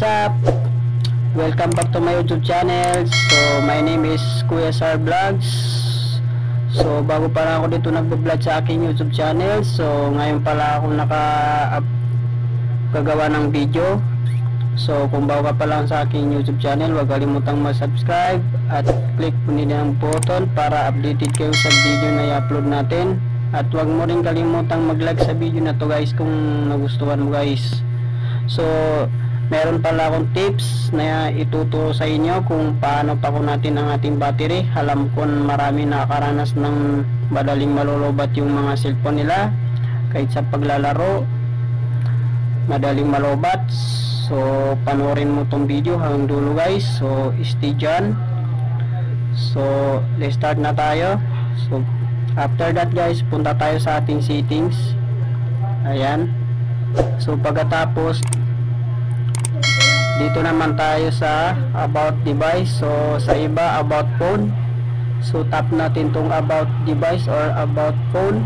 What's up? Welcome back to my YouTube channel. So my name is Kuya Sar Vlogs. So bago pa lang ako dito nagbo-vlog sa aking YouTube channel. So ngayon pala ako gagawa ng video. So kung bago ka pa lang sa aking YouTube channel, huwag kalimutang mag-subscribe at click po din ang button para updated kayo sa video na i-upload natin. At huwag mo rin kalimutang mag-like sa video na to guys kung nagustuhan mo guys. So meron pala akong tips na ituturo sa inyo kung paano pakunatin ang ating battery. Alam ko marami nakakaranas ng madaling malolobat yung mga cellphone nila kahit sa paglalaro, madaling malobat. So panoorin mo tong video hanggang dulo guys. So stay dyan. So let's start na tayo. So after that guys, punta tayo sa ating settings. Ayan. So pagkatapos dito naman tayo sa about device. So sa iba about phone. So tap natin tong about device or about phone.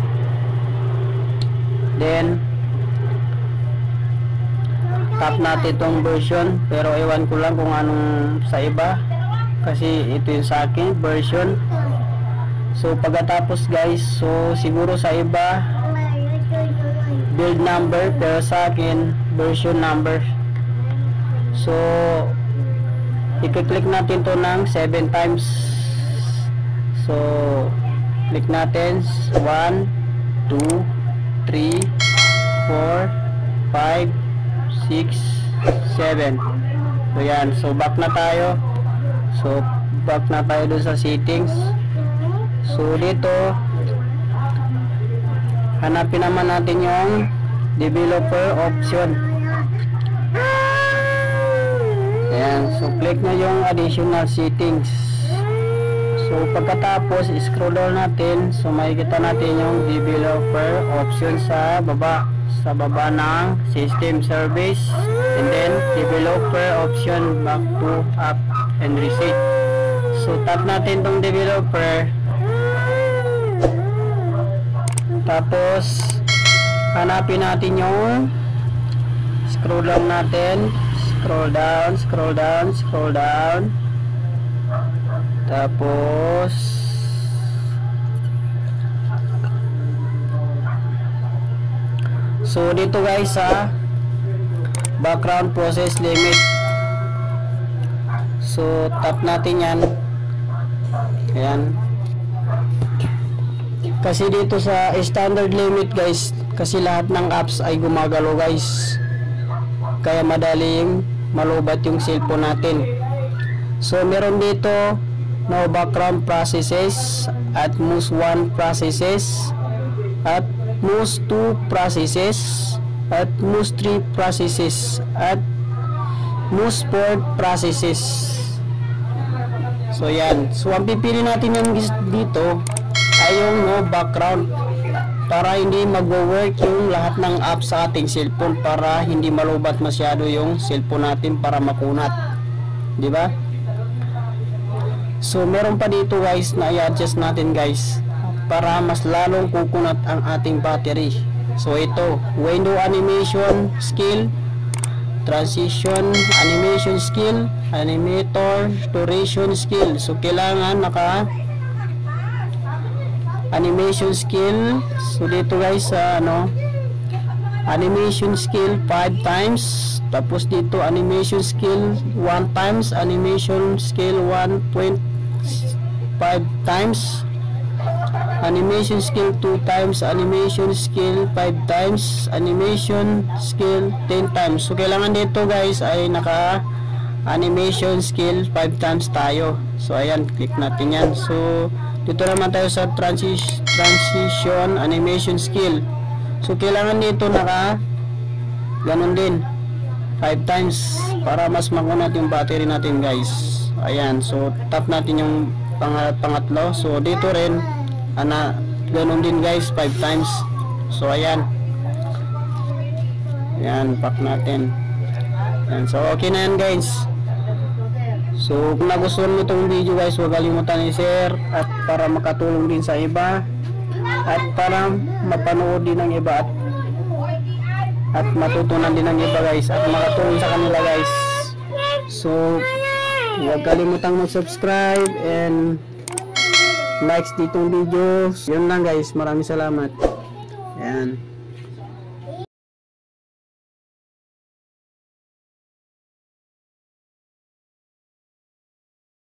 Then tap natin tong version, pero ewan ko lang kung anong sa iba kasi ito yung sa akin version. So pagkatapos guys, so siguro sa iba build number, pero sa akin version number. So i-click natin to ng 7 times. So click natin 1 2 3 4 5 6 7. So yan, so back na tayo. So back na tayo dun sa settings. So dito hanapin naman natin yung developer option. Ayan, so click na yung additional settings. So pagkatapos scroll down natin, so makikita natin yung developer option sa baba ng system service, and then developer option back to app and reset. So tap natin tong developer, tapos hanapin natin yung scroll down natin, scroll down, tapos so dito guys sa background process limit, so tap natin yan. Ayan, kasi dito sa standard limit guys, kasi lahat ng apps ay gumagalaw guys, kaya madaling malubat yung cellphone natin. So meron dito no background processes at most 1 processes at most 2 processes at most 3 processes at most 4 processes. So yan, so ang pipili natin yung dito ay yung no background, para hindi magwo-work yung lahat ng apps sa ating cellphone, para hindi malubat masyado yung cellphone natin para makunat, di ba? So meron pa dito guys na i-adjust natin guys para mas lalong kukunat ang ating battery. So ito, window animation skill, transition animation skill, animator duration skill. So kailangan naka animation skill. So dito guys sa animation skill 5 times, tapos dito animation skill 1 times, animation skill 1.5 times, animation skill 2 times, animation skill 5 times, animation skill 10 times. So kailangan dito guys ay naka animation skill 5 times tayo. So ayan, click natin yan. So dito naman tayo sa transition animation skill. So kailangan dito naka ganun din 5 times para mas makunat yung battery natin guys. Ayan, so tap natin yung pangatlo. So dito rin ganun din guys 5 times. So ayan, back natin. Ayan, so okay na yan guys. So kung nagustuhan mo itong video guys, huwag kalimutan i-share at para makatulong din sa iba at para mapanood din ng iba at matutunan din ng iba guys at makatulong sa kanila guys. So, huwag kalimutang mag-subscribe and likes ditong videos. Yun lang guys, maraming salamat. Ayan.